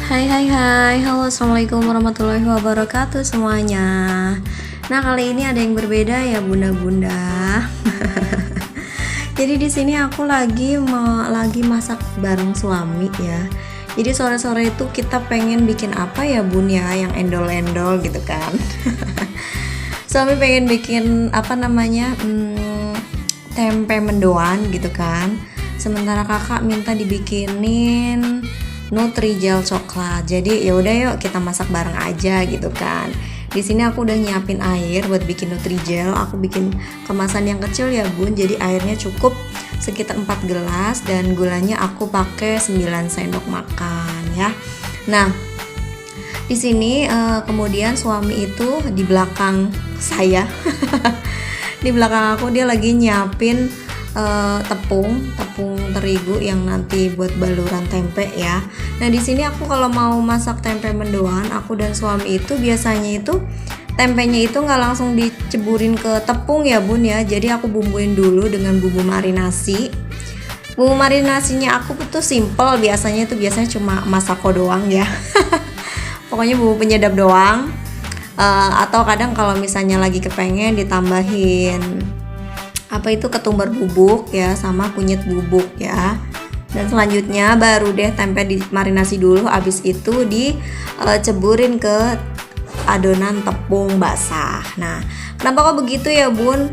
Hai, halo, assalamualaikum warahmatullahi wabarakatuh semuanya. Nah, kali ini ada yang berbeda ya bunda-bunda. Jadi di sini aku lagi masak bareng suami ya. Jadi sore-sore itu kita pengen bikin apa ya bun ya, yang endol-endol gitu kan. Suami pengen bikin tempe mendoan gitu kan. Sementara kakak minta dibikinin Nutrijel coklat. Jadi ya udah yuk kita masak bareng aja gitu kan. Di sini aku udah nyiapin air buat bikin Nutrijel. Aku bikin kemasan yang kecil ya bun. Jadi airnya cukup sekitar 4 gelas dan gulanya aku pakai 9 sendok makan ya. Nah, di sini kemudian suami itu di belakang saya. Di belakang aku dia lagi nyiapin tepung terigu yang nanti buat baluran tempe ya. Nah di sini aku kalau mau masak tempe mendoan, aku dan suami itu biasanya itu tempenya itu nggak langsung diceburin ke tepung ya bun ya. Jadi aku bumbuin dulu dengan bumbu marinasi. Bumbu marinasinya aku tuh simple, biasanya cuma masako doang ya. Pokoknya bumbu penyedap doang. Atau kadang kalau misalnya lagi kepengen ditambahin ketumbar bubuk ya sama kunyit bubuk ya. Dan selanjutnya baru deh tempe dimarinasi dulu, habis itu diceburin ke adonan tepung basah. Nah, kenapa kok begitu ya bun?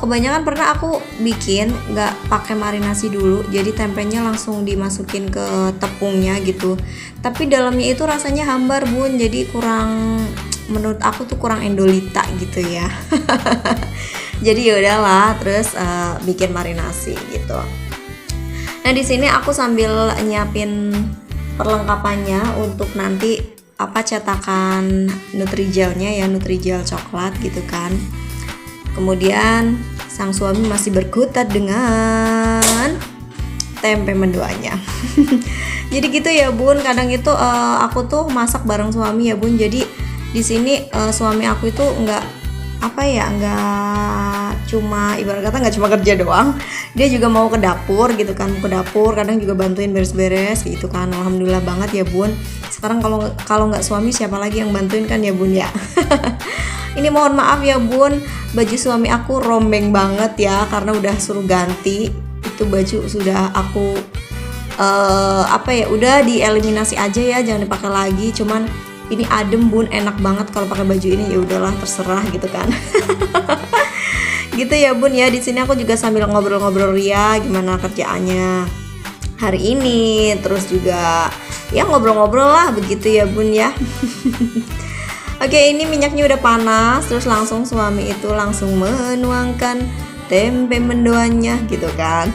Kebanyakan pernah aku bikin nggak pakai marinasi dulu, jadi tempenya langsung dimasukin ke tepungnya gitu. Tapi dalamnya itu rasanya hambar bun, jadi menurut aku tuh kurang endolita gitu ya. Jadi ya udahlah, terus bikin marinasi gitu. Nah di sini aku sambil nyiapin perlengkapannya untuk nanti cetakan Nutrijelnya ya, Nutrijel coklat gitu kan. Kemudian sang suami masih berkutat dengan tempe mendoannya. Jadi gitu ya bun, kadang itu aku tuh masak bareng suami ya bun. Jadi di sini suami aku itu nggak ibarat kata nggak cuma kerja doang, dia juga mau ke dapur gitu kan, kadang juga bantuin beres-beres gitu kan. Alhamdulillah banget ya bun. Sekarang kalau nggak suami siapa lagi yang bantuin kan ya bun ya. Ini mohon maaf ya bun, baju suami aku rombeng banget ya karena udah suruh ganti. Itu baju sudah aku udah dieliminasi aja ya, jangan dipakai lagi. Cuman ini adem bun, enak banget kalau pakai baju ini, ya udahlah terserah gitu kan. Gitu ya bun ya. Di sini aku juga sambil ngobrol-ngobrol Ria gimana kerjaannya hari ini, terus juga ya ngobrol-ngobrol lah begitu ya bun ya. Oke, ini minyaknya udah panas, terus langsung suami itu langsung menuangkan tempe mendoannya gitu kan.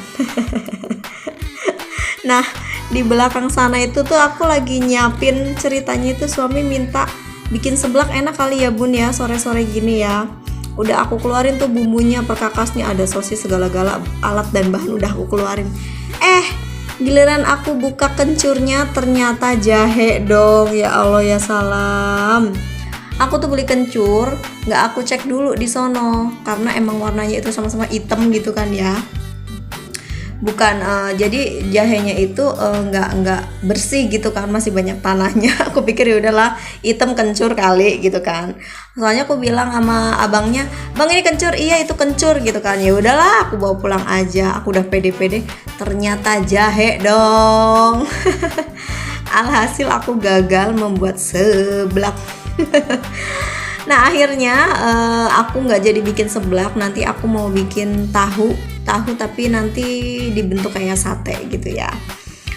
Nah di belakang sana itu tuh aku lagi nyiapin, ceritanya itu suami minta bikin seblak enak kali ya bun ya, sore-sore gini ya. Udah aku keluarin tuh bumbunya, perkakasnya, ada sosis, segala-gala alat dan bahan udah aku keluarin. Giliran aku buka kencurnya ternyata jahe dong. Ya Allah ya salam. Aku tuh beli kencur, nggak aku cek dulu di sono karena emang warnanya itu sama-sama hitam gitu kan ya. Bukan jadi jahenya itu nggak bersih gitu kan, masih banyak tanahnya. Aku pikir ya udahlah hitam kencur kali gitu kan. Soalnya aku bilang sama abangnya, "Bang, ini kencur." "Iya, itu kencur." gitu kan. Ya udahlah, aku bawa pulang aja. Aku udah pede-pede, ternyata jahe dong. Alhasil aku gagal membuat seblak. Nah akhirnya aku nggak jadi bikin seblak, nanti aku mau bikin tahu tapi nanti dibentuk kayak sate gitu ya.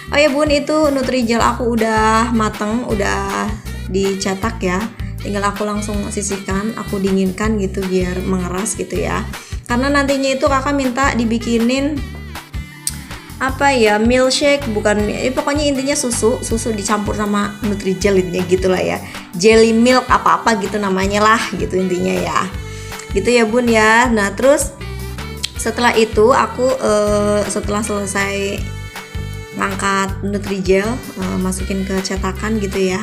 Oh ya bun, itu Nutrijel aku udah mateng, udah dicetak ya, tinggal aku langsung sisihkan, aku dinginkan gitu biar mengeras gitu ya. Karena nantinya itu kakak minta dibikinin milkshake, pokoknya intinya susu dicampur sama Nutrijel intinya gitulah ya, jelly milk apa gitu namanya lah gitu intinya ya, gitu ya bun ya. Nah terus setelah itu aku setelah selesai ngangkat Nutrijel, masukin ke cetakan gitu ya,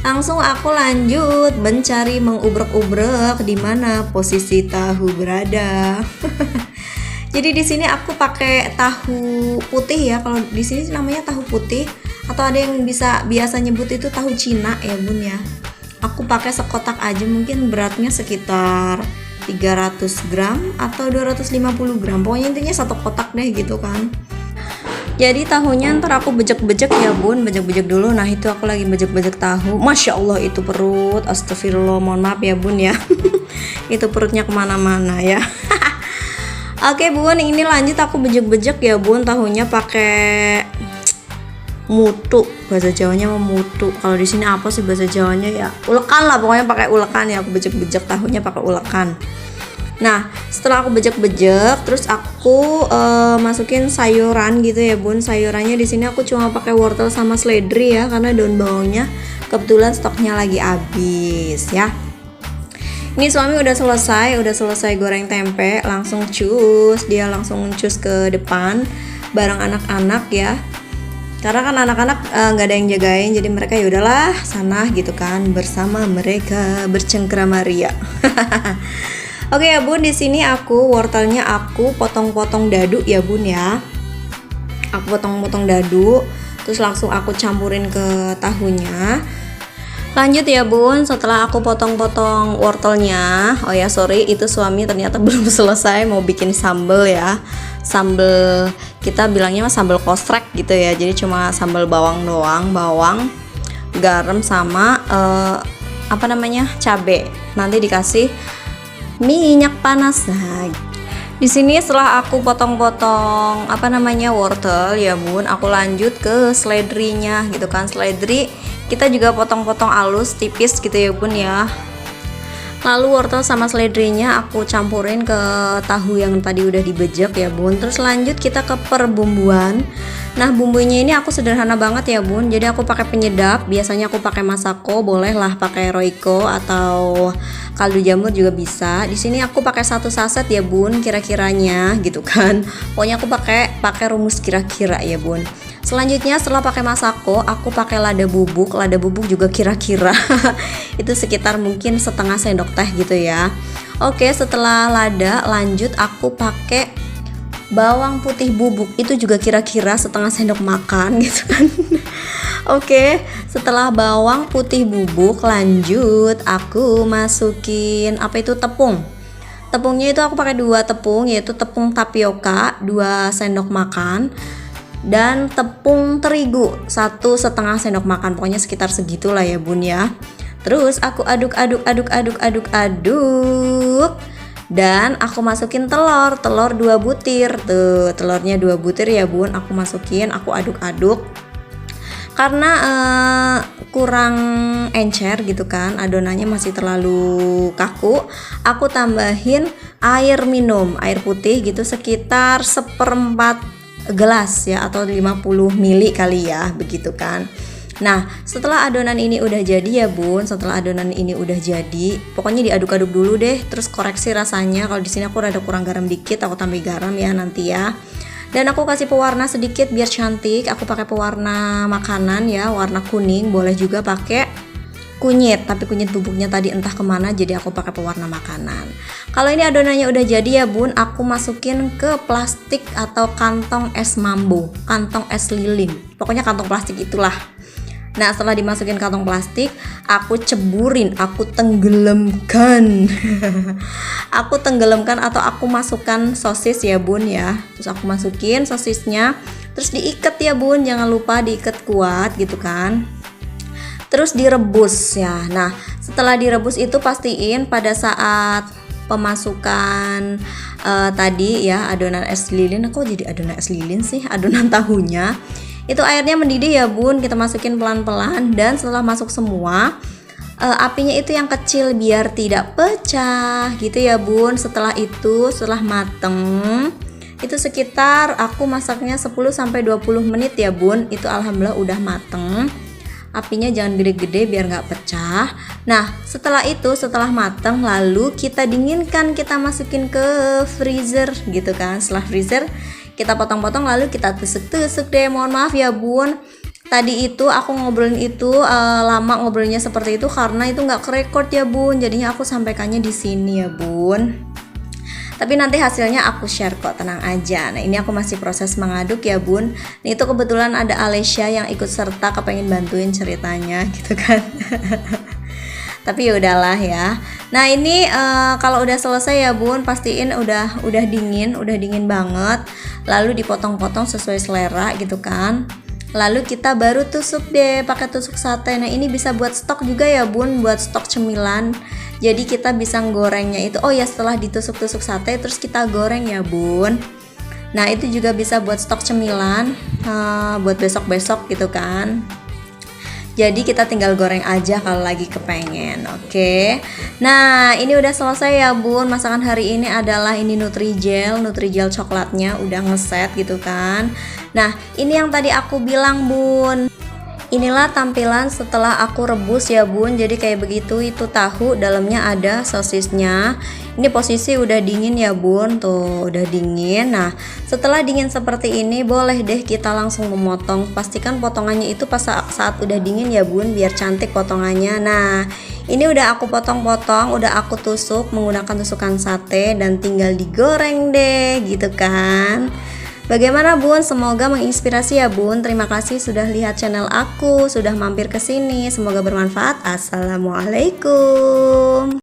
langsung aku lanjut mengubrek-ubrek di mana posisi tahu berada. Jadi di sini aku pakai tahu putih ya. Kalau di sini namanya tahu putih. atau ada yang biasa nyebut itu tahu Cina ya bun ya. Aku pakai sekotak aja, mungkin beratnya sekitar 300 gram atau 250 gram, pokoknya intinya satu kotak deh gitu kan. Jadi tahunya ntar aku bejek-bejek ya bun, bejek-bejek dulu. Nah itu aku lagi bejek-bejek tahu, Masya Allah itu perut, astagfirullah, mohon maaf ya bun ya. Itu perutnya kemana-mana ya. Oke bun, ini lanjut aku bejek-bejek ya bun, tahunya pakai mutu, bahasa Jawanya mutu. Kalau di sini apa sih bahasa Jawanya ya? Ulekan lah, pokoknya pakai ulekan ya. Aku bejek-bejek tahunya pakai ulekan. Nah, setelah aku bejek-bejek, terus aku masukin sayuran gitu ya bun. Sayurannya di sini aku cuma pakai wortel sama seledri ya, karena daun bawangnya kebetulan stoknya lagi habis ya. Ini suami udah selesai goreng tempe, langsung dia langsung cus ke depan bareng anak-anak ya. Karena kan anak-anak nggak ada yang jagain, jadi mereka ya udahlah sana gitu kan, bersama mereka bercengkrama ria. Oke ya bun, di sini wortelnya aku potong-potong dadu ya bun ya. Aku potong-potong dadu, terus langsung aku campurin ke tahunya. Lanjut ya bun, setelah aku potong-potong wortelnya, oh ya sorry, itu suami ternyata belum selesai mau bikin sambal ya. Sambal, kita bilangnya sambal kosrek gitu ya, jadi cuma sambal bawang doang, bawang, garam sama cabe. Nanti dikasih minyak panas. Nah, di sini setelah aku potong-potong wortel ya bun, aku lanjut ke seledrinya gitu kan. Seledri kita juga potong-potong halus tipis gitu ya bun ya. Lalu wortel sama seledrinya aku campurin ke tahu yang tadi udah dibejek ya bun. Terus lanjut kita ke perbumbuan. Nah bumbunya ini aku sederhana banget ya bun. Jadi aku pakai penyedap. Biasanya aku pakai Masako, bolehlah pakai Royco atau kaldu jamur juga bisa. Di sini aku pakai 1 saset ya bun, kira-kiranya gitu kan. Pokoknya aku pakai rumus kira-kira ya bun. Selanjutnya setelah pakai Masako, aku pakai lada bubuk. Lada bubuk juga kira-kira itu sekitar mungkin setengah sendok teh gitu ya. Oke, setelah lada lanjut aku pakai bawang putih bubuk. Itu juga kira-kira setengah sendok makan gitu kan. Oke, setelah bawang putih bubuk lanjut aku masukin tepung. Tepungnya itu aku pakai 2 tepung, yaitu tepung tapioka 2 sendok makan dan tepung terigu 1,5 sendok makan, pokoknya sekitar segitulah ya bun ya. Terus aku aduk dan aku masukin telur 2 butir. Tuh, telurnya 2 butir ya bun, aku masukin, aku aduk-aduk. Karena kurang encer gitu kan, adonannya masih terlalu kaku, aku tambahin air minum, air putih gitu sekitar 1/4 gelas ya, atau 50 ml kali ya, begitu kan. Nah setelah adonan ini udah jadi ya bun, pokoknya diaduk-aduk dulu deh, terus koreksi rasanya. Kalau di sini aku rada kurang garam dikit, aku tambah garam ya nanti ya. Dan aku kasih pewarna sedikit biar cantik. Aku pakai pewarna makanan ya, warna kuning. Boleh juga pakai kunyit, tapi kunyit bubuknya tadi entah kemana, jadi aku pakai pewarna makanan. Kalau ini adonannya udah jadi ya bun, aku masukin ke plastik atau kantong es mambo, kantong es lilin, pokoknya kantong plastik itulah. Nah setelah dimasukin kantong plastik, aku ceburin, aku tenggelamkan aku tenggelamkan atau aku masukkan sosis ya bun ya. Terus aku masukin sosisnya, terus diikat ya bun, jangan lupa diikat kuat gitu kan. Terus direbus ya. Nah setelah direbus itu pastiin pada saat pemasukan tadi ya adonan es lilin, kok jadi adonan es lilin sih, adonan tahunya, itu airnya mendidih ya bun, kita masukin pelan-pelan. Dan setelah masuk semua, apinya itu yang kecil biar tidak pecah gitu ya bun. Setelah mateng itu sekitar aku masaknya 10-20 menit ya bun, itu alhamdulillah udah mateng. Apinya jangan gede-gede biar nggak pecah. Nah setelah mateng lalu kita dinginkan, kita masukin ke freezer gitu kan. Setelah freezer kita potong-potong lalu kita tusuk-tusuk deh. Mohon maaf ya bun, tadi itu aku ngobrolin itu lama ngobrolnya seperti itu karena itu nggak kerekord ya bun, jadinya aku sampaikannya di sini ya bun. Tapi nanti hasilnya aku share kok, tenang aja. Nah ini aku masih proses mengaduk ya bun. Nah itu kebetulan ada Alessia yang ikut serta, kepengen bantuin ceritanya gitu kan. Tapi ya udahlah ya. Nah ini kalau udah selesai ya bun, pastiin udah dingin banget. Lalu dipotong-potong sesuai selera gitu kan. Lalu kita baru tusuk deh pakai tusuk sate. Nah ini bisa buat stok juga ya bun, buat stok cemilan. Jadi kita bisa gorengnya itu, oh ya setelah ditusuk-tusuk sate terus kita goreng ya bun. Nah itu juga bisa buat stok cemilan, buat besok-besok gitu kan. Jadi kita tinggal goreng aja kalau lagi kepengen. Oke. Nah ini udah selesai ya bun. Masakan hari ini adalah ini Nutrijel coklatnya udah ngeset gitu kan. Nah ini yang tadi aku bilang bun, inilah tampilan setelah aku rebus ya bun. Jadi kayak begitu, itu tahu, dalamnya ada sosisnya. Ini posisi udah dingin ya bun, tuh udah dingin. Nah setelah dingin seperti ini boleh deh kita langsung memotong. Pastikan potongannya itu pas saat udah dingin ya bun, biar cantik potongannya. Nah ini udah aku potong-potong, udah aku tusuk menggunakan tusukan sate dan tinggal digoreng deh gitu kan. Bagaimana bun? Semoga menginspirasi ya bun. Terima kasih sudah lihat channel aku, sudah mampir ke sini. Semoga bermanfaat. Assalamualaikum.